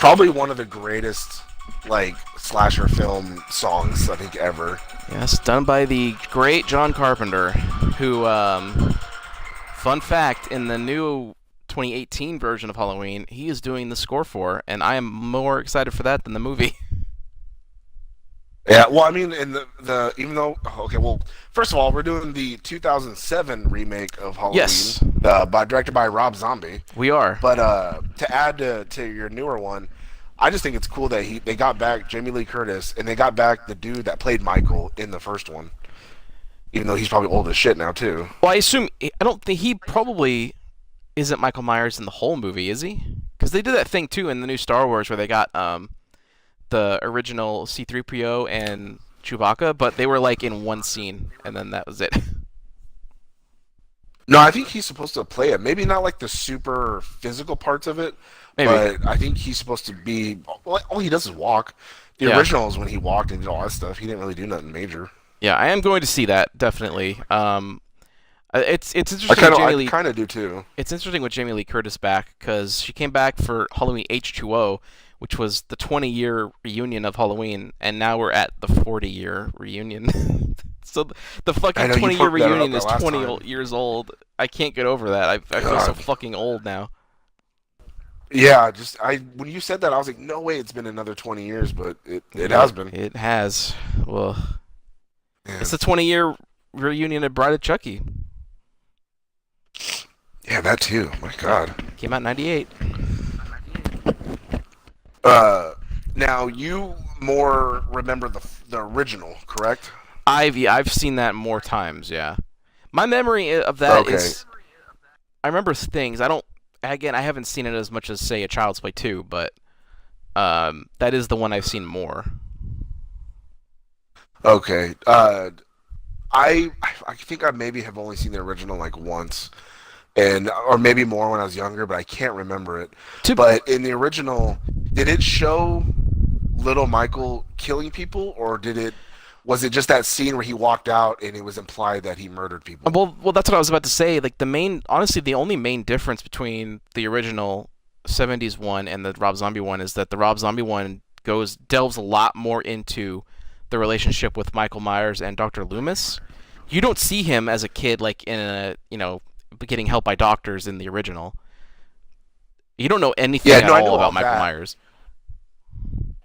Probably one of the greatest like slasher film songs I think ever. Yes, done by the great John Carpenter, who, fun fact, in the new 2018 version of Halloween, he is doing the score for, and I am more excited for that than the movie. Yeah, well, I mean, in the even though okay, well, first of all, we're doing the 2007 remake of Halloween, Yes, directed by Rob Zombie. we are. But to add to your newer one, I just think it's cool that they got back Jamie Lee Curtis and they got back the dude that played Michael in the first one, even though he's probably old as shit now too. Well, I don't think he probably isn't Michael Myers in the whole movie, is he? Because they did that thing too in the new Star Wars where they got the original C-3PO and Chewbacca, but they were like in one scene, and then that was it. No, I think he's supposed to play it. Maybe not like the super physical parts of it, Maybe. but I think he's supposed to be. All he does is walk. The Yeah. original is when he walked and did all that stuff. He didn't really do nothing major. Yeah, I am going to see that definitely. It's I interesting kind with of, Jamie I Lee. kind of do too. It's interesting with Jamie Lee Curtis back because she came back for Halloween H2O, which was the 20-year reunion of Halloween, and now we're at the 40-year reunion. So the I fucking know you 20-year poked that up reunion that is last 20 time. years old. I can't get over that. I feel so God. fucking old now. Yeah, just I when you said that, I was like, no way, it's been another 20 years, but it has been. It has. Well, Yeah, it's the 20-year reunion of Bride of Chucky. yeah, that too. My God. Came out in '98. Uh, Now you more remember the original, correct? I've seen that more times. Yeah, my memory of that Okay. is I remember things. I don't. Again, I haven't seen it as much as say A Child's Play 2, but that is the one I've seen more. Okay. I think I maybe have only seen the original like once, and or maybe more when I was younger, but I can't remember it. To But in the original, did it show little Michael killing people, or was it just that scene where he walked out and it was implied that he murdered people? well, that's what I was about to say. Like honestly, the only main difference between the original '70s one and the Rob Zombie one is that the Rob Zombie one delves a lot more into the relationship with Michael Myers and Dr. Loomis. You don't see him as a kid like in a getting help by doctors in the original. You don't know anything Yeah, at no, I all know all about Michael that. Myers.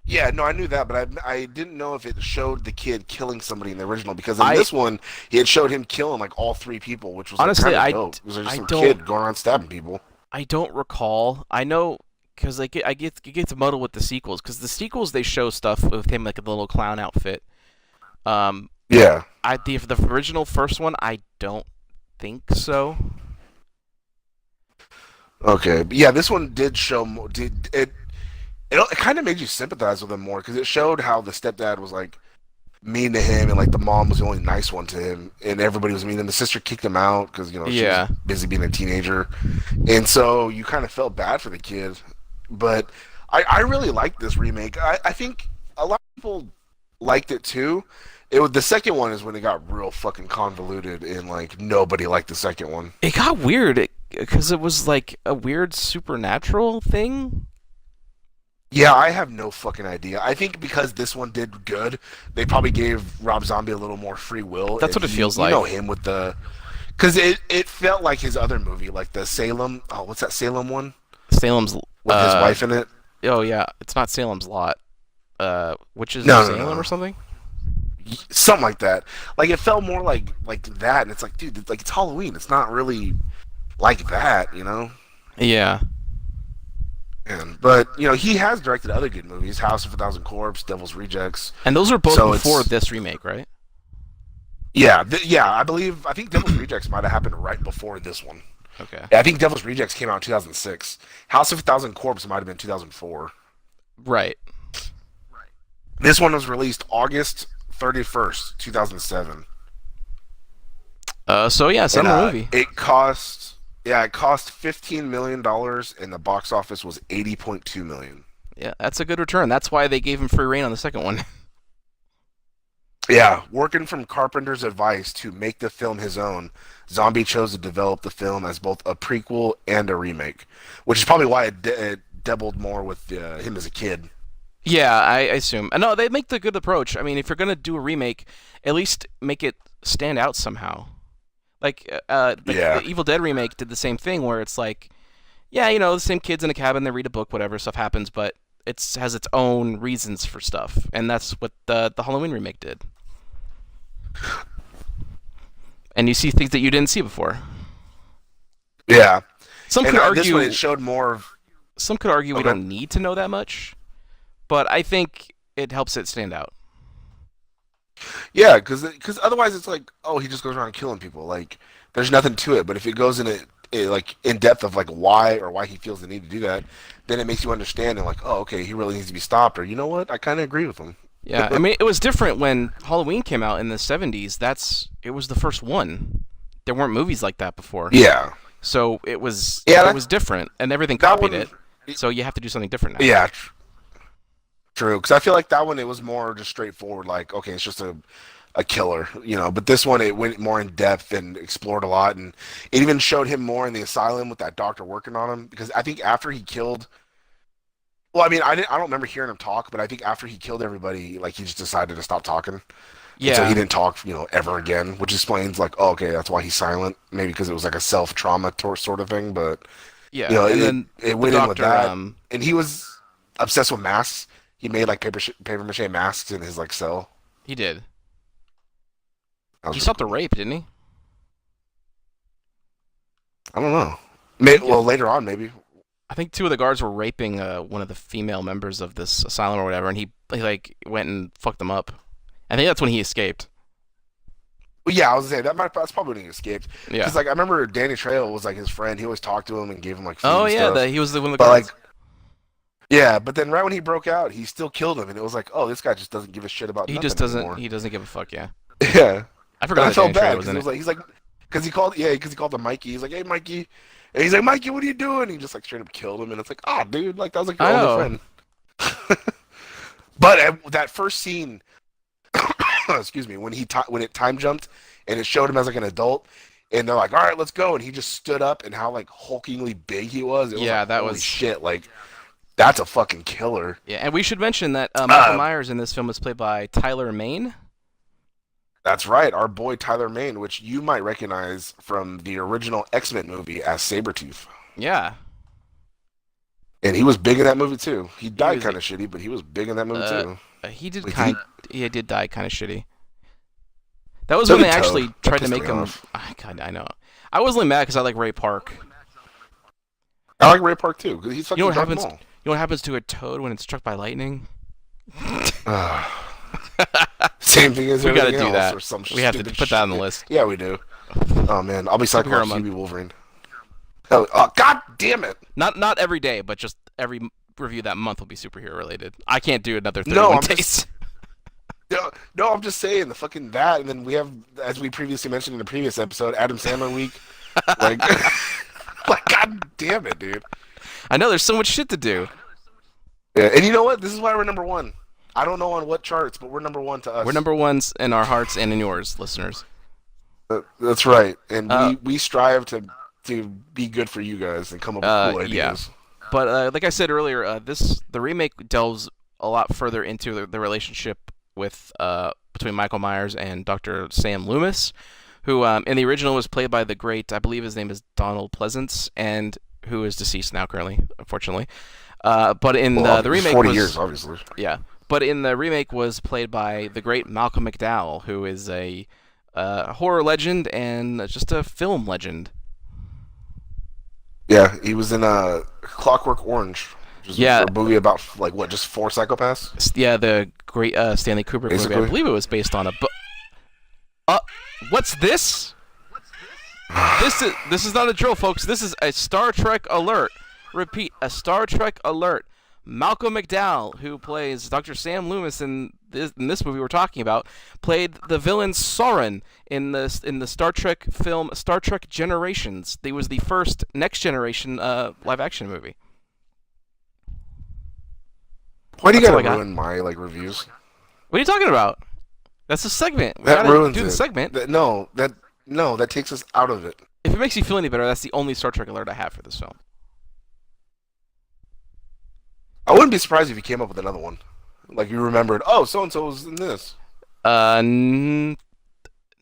Yeah, no, I knew that, but I didn't know if it showed the kid killing somebody in the original because in I this one it showed him killing like all three people, which was like honestly, kind of dope. It was like just I some don't kid going around stabbing people. I don't recall. I know because it gets muddled with the sequels because the sequels they show stuff with him like in the little clown outfit. Um, Yeah. the original first one I don't think so. Okay. But yeah, this one did show more. Did it? It kind of made you sympathize with him more because it showed how the stepdad was like mean to him and like the mom was the only nice one to him and everybody was mean and the sister kicked him out because she was Yeah. busy being a teenager, and so you kind of felt bad for the kid. But I really liked this remake. I think a lot of people liked it too. The second one is when it got real fucking convoluted and like nobody liked the second one. It got weird because it was like a weird supernatural thing. Yeah, I have no fucking idea. I think because this one did good, they probably gave Rob Zombie a little more free will. That's And what it feels you like. know him with because it felt like his other movie, like the Salem. Oh, what's that Salem one Salem's with his wife in it? oh yeah, it's not Salem's Lot. Which is No, no, Salem no, or something? something like that. Like it felt more like that, and it's like, dude, like it's Halloween. It's not really like that, you know. Yeah. But he has directed other good movies: House of a Thousand Corpses, Devil's Rejects. And those are both So before it's this remake, right? yeah, yeah. I think Devil's Rejects might have happened right before this one. Okay. Yeah, I think Devil's Rejects came out in 2006. House of a Thousand Corpses might have been 2004. Right. This one was released August 31st, 2007. So yeah, And summer movie. it cost $15 million and the box office was 80.2 million. Yeah, that's a good return. That's why they gave him free reign on the second one. Yeah, working from Carpenter's advice to make the film his own, Zombie chose to develop the film as both a prequel and a remake, which is probably why it doubled more with him as a kid. Yeah, I assume. No, they make the good approach. I mean, if you're gonna do a remake, at least make it stand out somehow. Like the Yeah, Evil Dead remake did the same thing, where it's like, yeah, you know, the same kids in a cabin, they read a book, whatever stuff happens, but it has its own reasons for stuff, and that's what the Halloween remake did. And you see things that you didn't see before. yeah. Some And could this one argue, it showed more of. some could argue we Okay. don't need to know that much, but I think it helps it stand out. Yeah, because otherwise it's like, oh, he just goes around killing people. Like, there's nothing to it. But if it goes in like in depth of like why he feels the need to do that, then it makes you understand and like, oh, okay, he really needs to be stopped. Or you know what, I kind of agree with him. Yeah, I mean, it was different when Halloween came out in the 70s. It was the first one. There weren't movies like that before. Yeah, So it was yeah, it was different and everything that copied one. it. So you have to do something different now. Yeah, true. Because I feel like that one it was more just straightforward. Like, okay, it's just a killer, you know. But this one it went more in depth and explored a lot, and it even showed him more in the asylum with that doctor working on him. Because I think after he killed. Well, I mean, I don't remember hearing him talk, but I think after he killed everybody, like he just decided to stop talking, and so he Yeah. didn't talk, ever again. Which explains, like, oh, okay, that's why he's silent. Maybe because it was like a self trauma sort of thing. But Yeah. And it then it the went in with doctor that, and he was obsessed with masks. He made like paper mache masks in his like cell. he did. That was He really stopped the cool. rape, didn't he? I don't know. Yeah. Well, later on, maybe. I think two of the guards were raping one of the female members of this asylum or whatever, and he like went and fucked them up. I think that's when he escaped. Well, yeah, I was saying that's probably when he escaped. Yeah. Because like I remember Danny Trejo was like his friend. He always talked to him and gave him like food Oh and yeah, stuff. he was one of the But like, guards. yeah, but then right when he broke out, he still killed him, and it was like, oh, this guy just doesn't give a shit about He nothing just doesn't. anymore. He doesn't give a fuck. Yeah. Yeah, I and forgot I that Danny felt bad Trejo was because in it it. was like because he called Mikey. He's like, hey, Mikey, and he's like, Mikey, what are you doing? He just like straight up killed him, and it's like, ah, dude, like that was like your I only know. friend. But that first scene, excuse me, when it time jumped and it showed him as like an adult, and they're like, all right, let's go, and he just stood up, and how like hulkingly big he was. It was Yeah, like, that holy was. shit, like that's a fucking killer. Yeah, and we should mention that Michael Uh, Myers in this film is played by Tyler Mane. That's right, our boy Tyler Mane, which you might recognize from the original X-Men movie as Sabretooth. Yeah. And he was big in that movie too. He He died was. kind of shitty, but he was big in that movie Uh, too. he did Like kind. He did die kind of shitty. That was so when they did actually Toad. That tried to pissed make me him. off. I know. I was only mad because I like Ray Park. I like Ray Park too, because he's You fucking know what Darth happens? Maul. You know what happens to a toad when it's struck by lightning? Same thing as We gotta everything do else, that. or some We have to stupid put that on the shit. list. Yeah, we do. Oh man, I'll be Superhero Cyclops, you month. be Wolverine. Oh, god damn it! Not every day, but just every review that month will be superhero related. I can't do another No, 31 I'm days. just no, I'm just saying the fucking that, and then we have, as we previously mentioned in the previous episode, Adam Sandler week. Like, like, god damn it, dude. I know there's so much shit to do. Yeah, and you know what? This is why we're number one. I don't know on what charts, but we're number one to us. We're number ones in our hearts and in yours, listeners. That's right, and Uh, we strive to be good for you guys and come up with cool yeah. ideas. But like I said earlier, the remake delves a lot further into the relationship with between Michael Myers and Dr. Sam Loomis, who in the original was played by the great, I believe his name is Donald Pleasance, and who is deceased now currently, unfortunately. But in Well, the remake 40 was, years, obviously. yeah. But in the remake was played by the great Malcolm McDowell, who is a horror legend and just a film legend. Yeah, he was in Clockwork Orange, which is Yeah. a movie about like what, just four psychopaths, Yeah, the great Stanley Kubrick movie. I basically. believe it was based on a book. What's this? This is not a drill, folks. This is a Star Trek alert. Repeat, a Star Trek alert. Malcolm McDowell, who plays Dr. Sam Loomis in this movie we're talking about, played the villain Soren in the Star Trek film Star Trek Generations. It was the first Next Generation live action movie. Why do you That's all I gotta got. ruin my like reviews? What are you talking about? That's a segment. We That gotta ruins do the it. segment. That takes us out of it. If it makes you feel any better, that's the only Star Trek alert I have for this film. I wouldn't be surprised if he came up with another one. Like you remembered, oh, so and so was in this. N-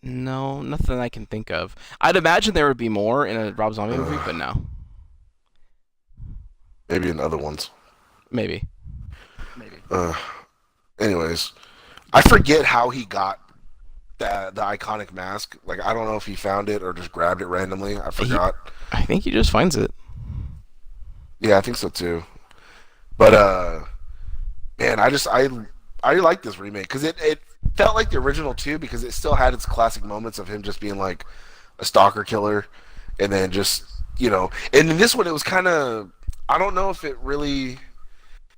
no, nothing I can think of. I'd imagine there would be more in a Rob Zombie movie, but no, Maybe in other ones. maybe. Uh, anyways, I forget how he got the iconic mask. Like I don't know if he found it or just grabbed it randomly. I forgot. I think he just finds it. Yeah, I think so too. But man, I like this remake because it felt like the original too because it still had its classic moments of him just being like a stalker killer, and then just and in this one it was kind of I don't know if it really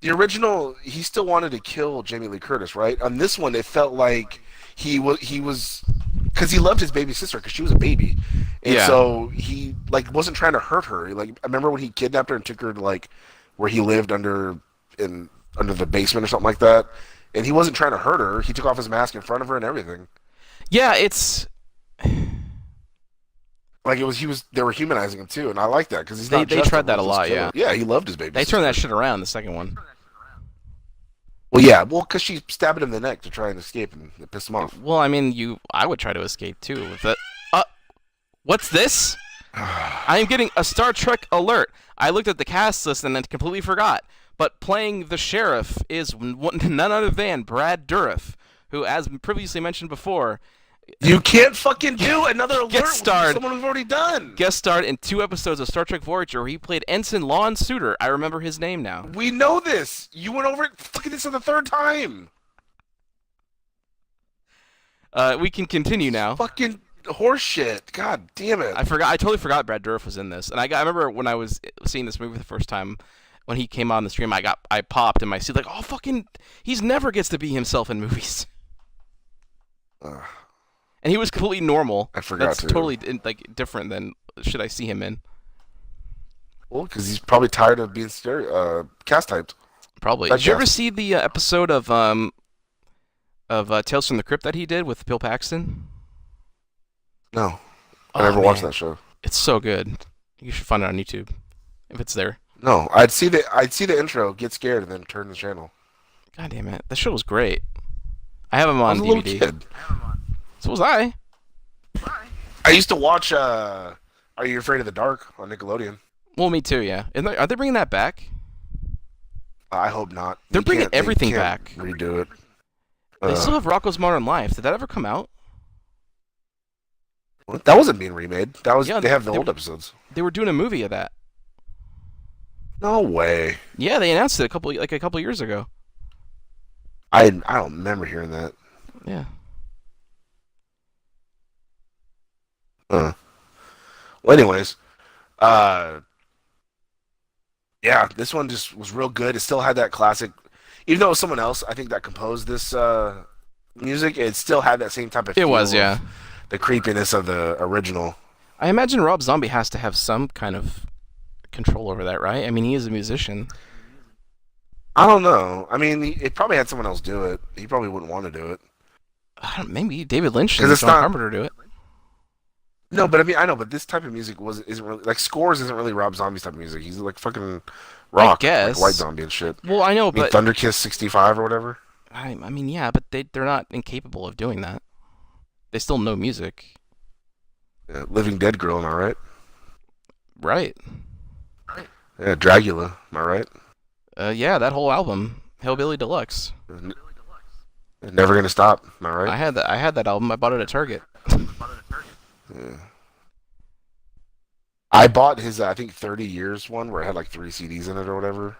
the original he still wanted to kill Jamie Lee Curtis, right? On this one it felt like he was because he loved his baby sister because she was a baby, and Yeah. so he like wasn't trying to hurt her. Like I remember when he kidnapped her and took her to like where he lived under the basement or something like that, and he wasn't trying to hurt her. He took off his mask in front of her and everything. Yeah, it's Like it was they were humanizing him too, and I like that because he's They- not they just tried that a ruthless lot, killer. yeah. Yeah, he loved his baby. they sister. turned that shit around the second one. Well, yeah, because she stabbed him in the neck to try and escape, and it pissed him off. Well, I mean, I would try to escape too with that. What's this? I am getting a Star Trek alert. I looked at the cast list and then completely forgot. But playing the sheriff is none other than Brad Dourif, who, as previously mentioned before, You can't fucking do another alert with starred. someone we've already done. guest starred in 2 episodes of Star Trek Voyager, where he played Ensign Lon Suter. I remember his name now. We know this. You went over it. Fucking this is the third time. We can continue now. Fucking horseshit. God damn it. I totally forgot Brad Dourif was in this, and I remember when I was seeing this movie the first time, when he came on the stream, I popped in my seat like, oh fucking, he's never gets to be himself in movies, Ugh. and he was completely normal. I forgot That's to. totally like different than should I see him in. Well, because he's probably tired of being cast typed. Probably. That Did you ever guess. see the episode of Tales from the Crypt that he did with Bill Paxton? No, I Oh, never watched man. that show. It's so good. You should find it on YouTube if it's there. No, I'd see the intro, get scared, and then turn the channel. God damn it, that show was great. I have him I on was a little DVD. kid. So was I. I used to watch Are You Afraid of the Dark on Nickelodeon. Well, me too. Yeah. Are they bringing that back? I hope not. They're You bringing can't- they everything can't back. Redo it. They still have Rocko's Modern Life. Did that ever come out? That wasn't being remade. That was Yeah, they have the they- old episodes. They were doing a movie of that. No way. Yeah, they announced it a couple years ago. I don't remember hearing that. Yeah. Well, anyways, yeah, this one just was real good. It still had that classic, even though it was someone else, I think that composed this music. It still had that same type of. It feel was, of yeah. The creepiness of the original. I imagine Rob Zombie has to have some kind of control over that, right? I mean, he is a musician. I don't know. I mean, it probably had someone else do it. He probably wouldn't want to do it. Maybe David Lynch 'Cause and it's John not- Carpenter do it. No, but I mean, I know, but this type of music isn't really like Scores isn't really Rob Zombie's type of music. He's like fucking rock, guess. like White Zombie and shit. Well, I know, I mean, but Thunderkiss 65 or whatever. I mean, yeah, but they're not incapable of doing that. They still know music, Yeah, Living Dead Girl, am I right? right? Yeah, Dragula, am I right? Yeah, that whole album, Hillbilly Deluxe. Never Gonna Stop, am I right? I had that album. I bought it at Target. Yeah. I bought his, I think, 30 Years one where it had like 3 CDs in it or whatever.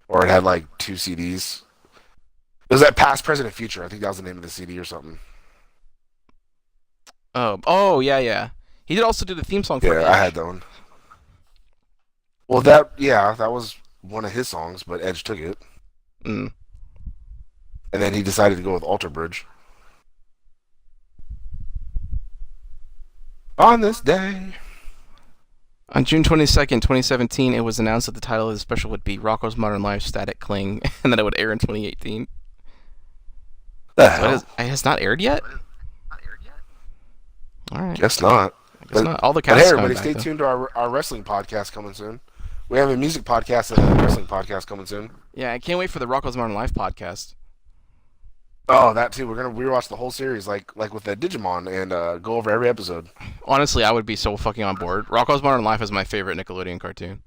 Or it had like 2 CDs. It was that Past, Present, and Future. I think that was the name of the CD or something. Oh, yeah. He did also do the theme song for Yeah, Edge. I had that one. Well, that was one of his songs, but Edge took it. Mm. And then he decided to go with Alter Bridge. On this day. On June 22nd, 2017, it was announced that the title of the special would be Rocko's Modern Life Static Cling, and that it would air in 2018. The So hell? it has not aired yet? Alright. Guess not. I guess but- not. All the But cast hey, is everybody, coming stay back, tuned to our wrestling podcast coming soon. We have a music podcast and a wrestling podcast coming soon. Yeah, I can't wait for the Rocko's Modern Life podcast. Oh, that too. We're gonna rewatch the whole series, like with the Digimon, and go over every episode. Honestly, I would be so fucking on board. Rocko's Modern Life is my favorite Nickelodeon cartoon.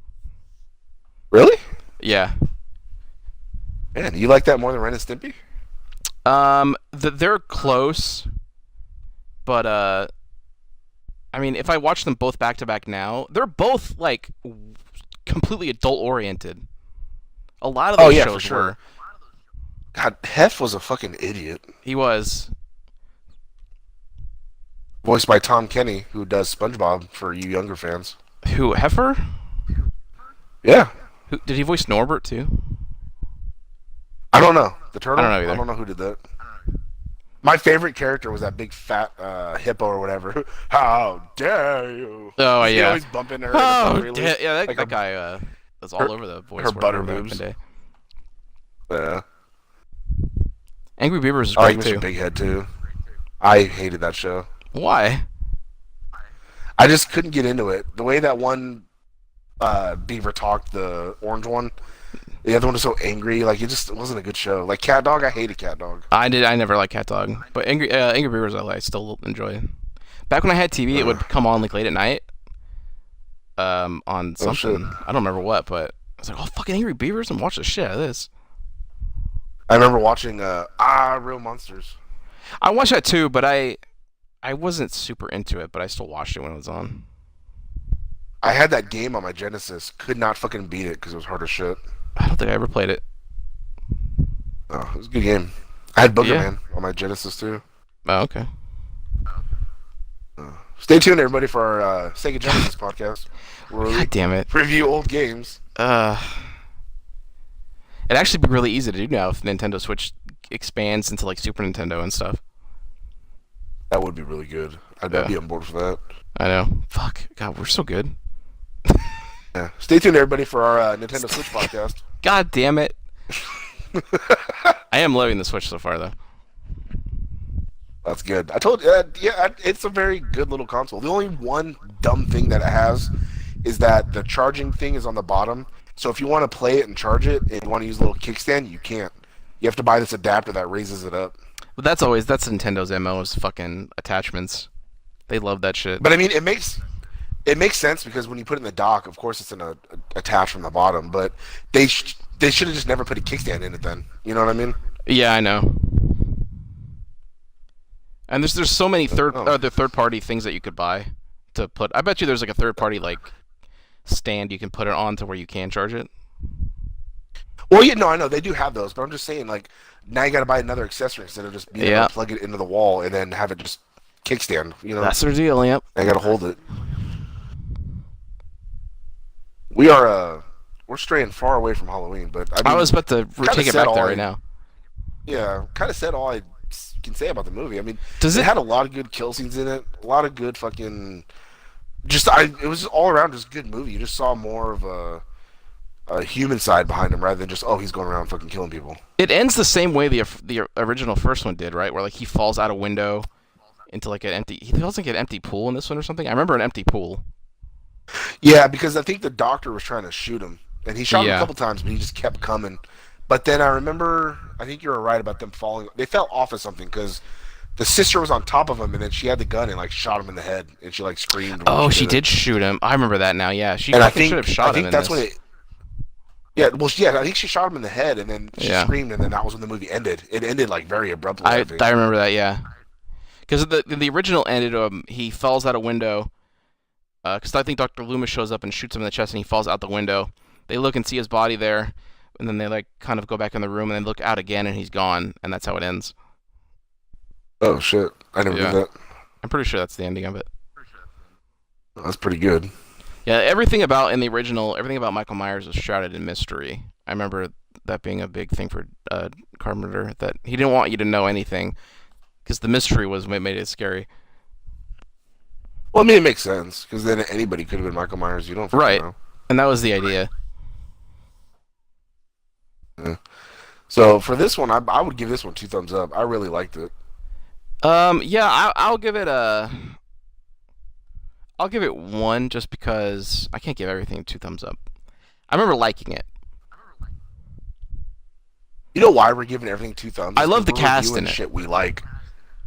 Really? Yeah. Man, you like that more than Ren and Stimpy? They're close, but I mean, if I watch them both back to back now, they're both like completely adult oriented. A lot of Oh those yeah, for shows sure. were. God, Hef was a fucking idiot. He was. Voiced by Tom Kenny, who does SpongeBob for you younger fans. Who, Heifer? Yeah. Who did he voice Norbert too? I don't know. The I turtle? don't know either. I don't know who did that. My favorite character was that big fat hippo or whatever. How dare you? Oh He yeah. always bumping her. Oh in the yeah, yeah. That, like that her, guy was all her- over the voice her work butter back in the moves. day. Yeah. Angry Beavers is I like great Mr. too. Big Head too. I hated that show. Why? I just couldn't get into it. The way that one beaver talked, the orange one, the other one was so angry. Like it wasn't a good show. Like Cat Dog, I hated Cat Dog. I did. I never liked Cat Dog, but Angry Beavers I still enjoy. Back when I had TV, it would come on like late at night. On Oh, shit. something I don't remember what, but I was like, oh fucking Angry Beavers, and watch the shit out of this. I remember watching Real Monsters. I watched that too, but I wasn't super into it, but I still watched it when it was on. I had that game on my Genesis. Could not fucking beat it because it was hard as shit. I don't think I ever played it. Oh, it was a good game. I had Booger Yeah. Man on my Genesis too. Oh, okay. Stay tuned, everybody, for our Sega Genesis podcast, where we God damn it. review old games. It'd actually be really easy to do now if Nintendo Switch expands into like Super Nintendo and stuff. That would be really good. I'd Yeah. be on board for that. I know. Fuck. God, we're so good. Yeah. Stay tuned, everybody, for our Nintendo Switch podcast. God damn it. I am loving the Switch so far, though. That's good. I told it's a very good little console. The only one dumb thing that it has is that the charging thing is on the bottom. So if you want to play it and charge it, and you want to use a little kickstand, you can't. You have to buy this adapter that raises it up. But that's Nintendo's MO is fucking attachments. They love that shit. But I mean, it makes sense because when you put it in the dock, of course it's attached from the bottom. But they should have just never put a kickstand in it then. You know what I mean? Yeah, I know. And there's so many other third party things that you could buy to put. I bet you there's like a third party like stand you can put it on to where you can charge it. Well, yeah, no, I know they do have those, but I'm just saying, like, now you got to buy another accessory instead of just being able to plug it into the wall and then have it just kickstand. You know, That's their deal. Yep. I got to hold it. We're straying far away from Halloween, but I mean, I was about to take it said back there all right now. yeah, kind of said all I can say about the movie. I mean, Does it it? had a lot of good kill scenes in it, a lot of good fucking. It was all around just a good movie. You just saw more of a human side behind him rather than just he's going around fucking killing people. It ends the same way the original first one did, right? Where like he falls out a window into like an empty. He falls like an empty pool in this one or something. I remember an empty pool. Yeah, because I think the doctor was trying to shoot him, and he shot him Yeah. a couple times, but he just kept coming. But then I remember, I think you were right about them falling. They fell off of something because the sister was on top of him, and then she had the gun and like shot him in the head, and she like screamed. when Oh, she it. did shoot him. I remember that now. Yeah, she And I fucking think should have shot I think him in that's this. when it. Yeah, well, yeah, I think she shot him in the head, and then she Yeah. screamed, and then that was when the movie ended. It ended like very abruptly. I think. I remember that. Yeah, because the original ended. He falls out a window. Because I think Dr. Loomis shows up and shoots him in the chest, and he falls out the window. They look and see his body there, and then they like kind of go back in the room, and then look out again, and he's gone, and that's how it ends. Oh shit! I never Yeah. knew that. I'm pretty sure that's the ending of it. That's pretty good. Yeah, everything about Michael Myers was shrouded in mystery. I remember that being a big thing for Carpenter, that he didn't want you to know anything, because the mystery was what made it scary. Well, I mean, it makes sense because then anybody could have been Michael Myers. You don't fucking Right. know. And that was the idea. So for this one, I would give this one 2 thumbs up. I really liked it. Yeah, I'll give it I'll give it 1 just because I can't give everything 2 thumbs up. I remember liking it. You know why we're giving everything two thumbs? I Is love because the we're cast reviewing in it. shit we like.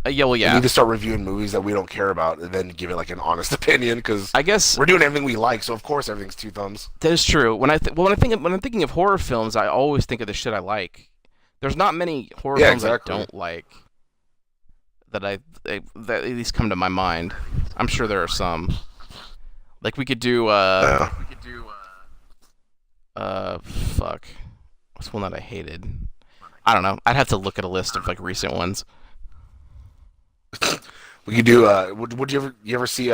Yeah, well, We yeah. need to start reviewing movies that we don't care about, and then give it like an honest opinion. Because I guess we're doing everything we like, so of course everything's two thumbs. that is true. When I'm thinking of horror films, I always think of the shit I like. There's not many horror Yeah, films exactly. I don't like that at least come to my mind. I'm sure there are some. Like we could do Yeah. fuck. What's one that I hated? I don't know. I'd have to look at a list of like recent ones. We could do. Would you ever see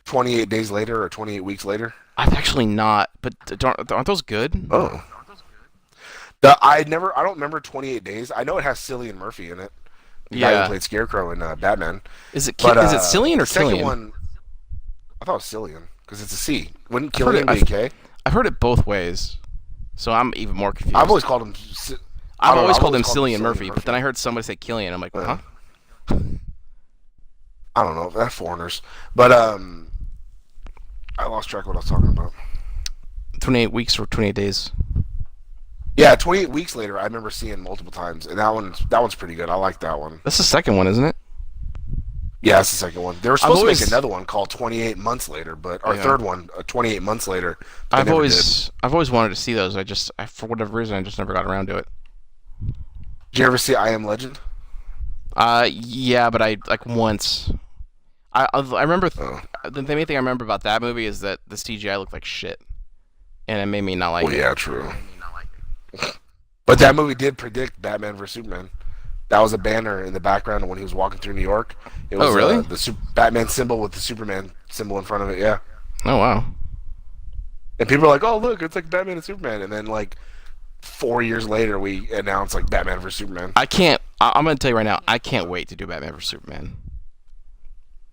28 Days Later or 28 Weeks Later? I've actually not, but aren't those good? Oh. I don't remember 28 Days. I know it has Cillian Murphy in it. The guy Yeah. who played Scarecrow in Batman. Is it But is it Cillian or the second Killian? one, I thought it was Cillian because it's a C. Wouldn't I've heard Killian it- be a K? I've heard it both ways, so I'm even more confused. I've always called him. I've don't know, always I've called him always called him Cillian Cillian Murphy, but Murphy. then I heard somebody say Killian. I'm like, Yeah. huh? I don't know. That's foreigners. But I lost track of what I was talking about. 28 weeks or 28 days. Yeah, 28 Weeks Later. I remember seeing multiple times, and that one's pretty good. I like that one. That's the second one, isn't it? Yeah, that's the second one. They were supposed to always- make another one called 28 Months Later, but our Yeah. third one, 28 Months Later. They I've never always wanted to see those. For whatever reason, I just never got around to it. Did you ever see I Am Legend? Yeah, but I like once. I remember Oh. the main thing I remember about that movie is that the CGI looked like shit, and it made me not like Well, it. yeah, true. But that movie did predict Batman vs Superman. That was a banner in the background when he was walking through New York. It was really? The Batman symbol with the Superman symbol in front of it. Yeah. Oh wow. And people are like, "Oh, look, it's like Batman and Superman." And then like 4 years later, we announced like Batman vs Superman. I'm gonna tell you right now. I can't wait to do Batman vs Superman.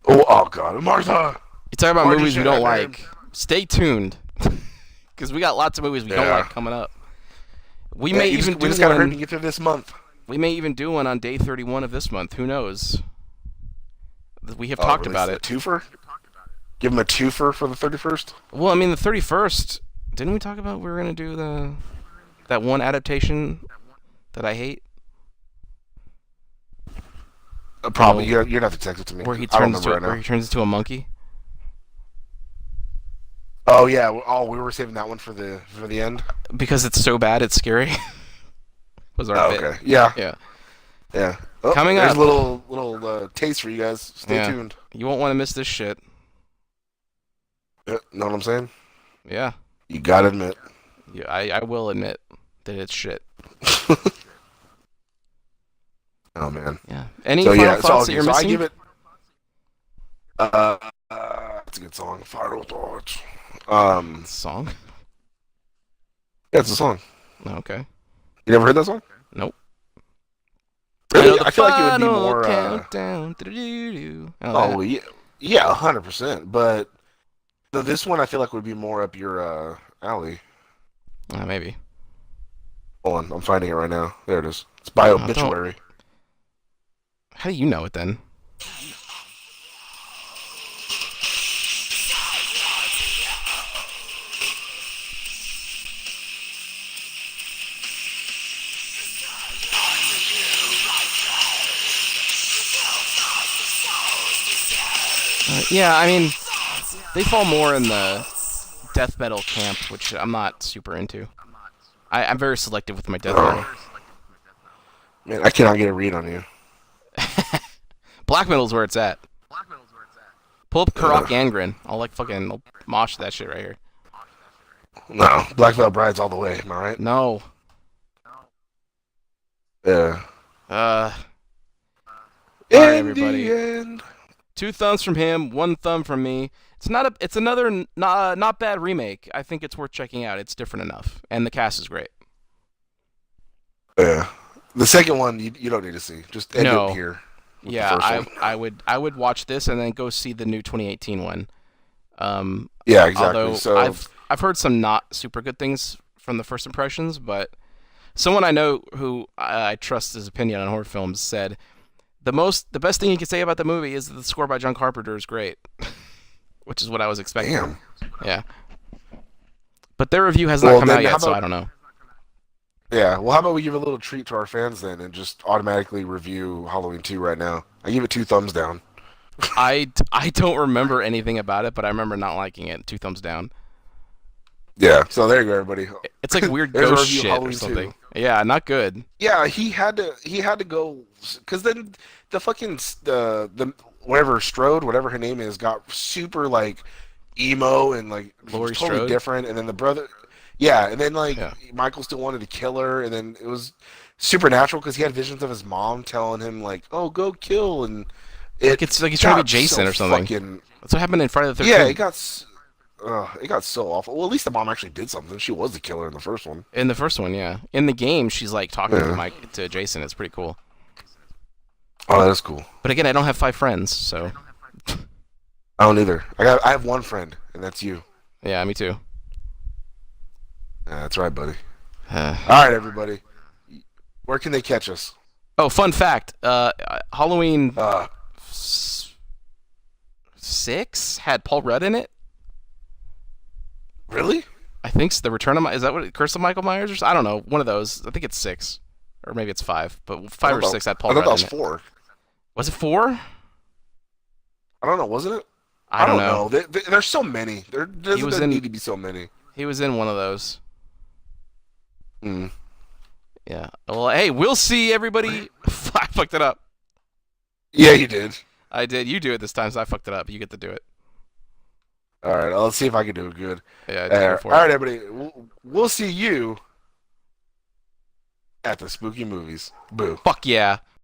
Oh God, Martha. You talk about Why'd you movies say we don't that name? like. Stay tuned, because we got lots of movies we don't Yeah. like coming up. We Yeah, may we even do just gotta hurry to one. get through this month. We may even do one on day 31 of this month. Who knows? We have Oh, talked release about a it. Twofer. Give him a twofer for the 31st. Well, I mean, the 31st. Didn't we talk about we were gonna do that one adaptation that I hate, Probably. No. You're not to text it to me. where he I don't turns remember right now. into a monkey? Oh yeah. We were saving that one for the end. Because it's so bad, it's scary. Was our Oh, bit. okay. Yeah. Yeah. Yeah. Oh, Coming there's up. a little taste for you guys. Stay Yeah. tuned. You won't want to miss this shit. Yeah, know what I'm saying? Yeah. You gotta admit. Yeah, I will admit that it's shit. Oh man. Yeah. Any So final yeah, thoughts that okay. you're So I missing? give it. It's a good song. Final thoughts. Song? Yeah, it's a song. Oh, okay. You never heard that song? Nope. Really? know I feel like it would be final more. countdown. Do-do-do-do. I know Oh yeah, 100%. But this one I feel like would be more up your alley. that. Maybe. Hold on, I'm finding it right now. There it is. It's by don't- Obituary. How do you know it then? Yeah, I mean, they fall more in the death metal camp, which I'm not super into. I'm very selective with my death metal. Man, I cannot get a read on you. Black metal's where it's at. Pull up Karak Gangren. I'll mosh that shit right here. No, Black Veil Brides all the way. Am I right? No. Yeah. Alright, In everybody. the end. 2 thumbs from him, 1 thumb from me. It's another not bad remake. I think it's worth checking out. It's different enough, and the cast is great. Yeah. The second one you don't need to see. Just end No. it here. with the Yeah, first one. I would watch this and then go see the new 2018 one. Yeah, exactly. Although So I've heard some not super good things from the first impressions, but someone I know who I trust his opinion on horror films said the best thing you can say about the movie is that the score by John Carpenter is great, which is what I was expecting. damn. Yeah, but their review has not Well, come out then yet, how so about- I don't know. Yeah. Well, how about we give a little treat to our fans then, and just automatically review Halloween 2 right now? I give it 2 thumbs down. I don't remember anything about it, but I remember not liking it. 2 thumbs down. Yeah. So there you go, everybody. It's like weird There's a ghost review of shit or Halloween something. 2. Yeah, not good. Yeah, he had to go because then the fucking the whatever Strode, whatever her name is, got super like emo and like was Laurie totally Strode. different. And then the brother, yeah, and then like Yeah. Michael still wanted to kill her, and then it was supernatural because he had visions of his mom telling him like, "Oh, go kill," and Like it it's like he's trying to be got Jason so or something. fucking That's what happened in Friday the yeah, 13th. it got so awful. Well, at least the mom actually did something. She was the killer in the first one. In the first one, yeah. In the game, she's like talking to Yeah. Mike to Jason. It's pretty cool. Oh, that's cool. But again, I don't have 5 friends, so I don't either. I have one friend, and that's you. yeah, me too. Yeah, that's right, buddy. Uh, All right, everybody. Where can they catch us? oh, fun fact. Halloween Uh, 6 had Paul Rudd in it. really? I think the Return of is that what Curse of Michael Myers or I don't know, one of those. I think it's 6 or maybe it's 5, but 5 or 6 had Paul I thought Rudd that was in it. 4. Was it 4? I don't know. Wasn't it? I don't know. know. There's so many. There was doesn't in- need to be so many. He was in one of those. Mm. Yeah. Well, hey, we'll see everybody. I fucked it up. Yeah, you did. I did. You do it this time, so I fucked it up. You get to do it. All right. Let's see if I can do it good. Yeah, All go for right, it. everybody. We'll see you at the spooky movies. Boo. Fuck yeah.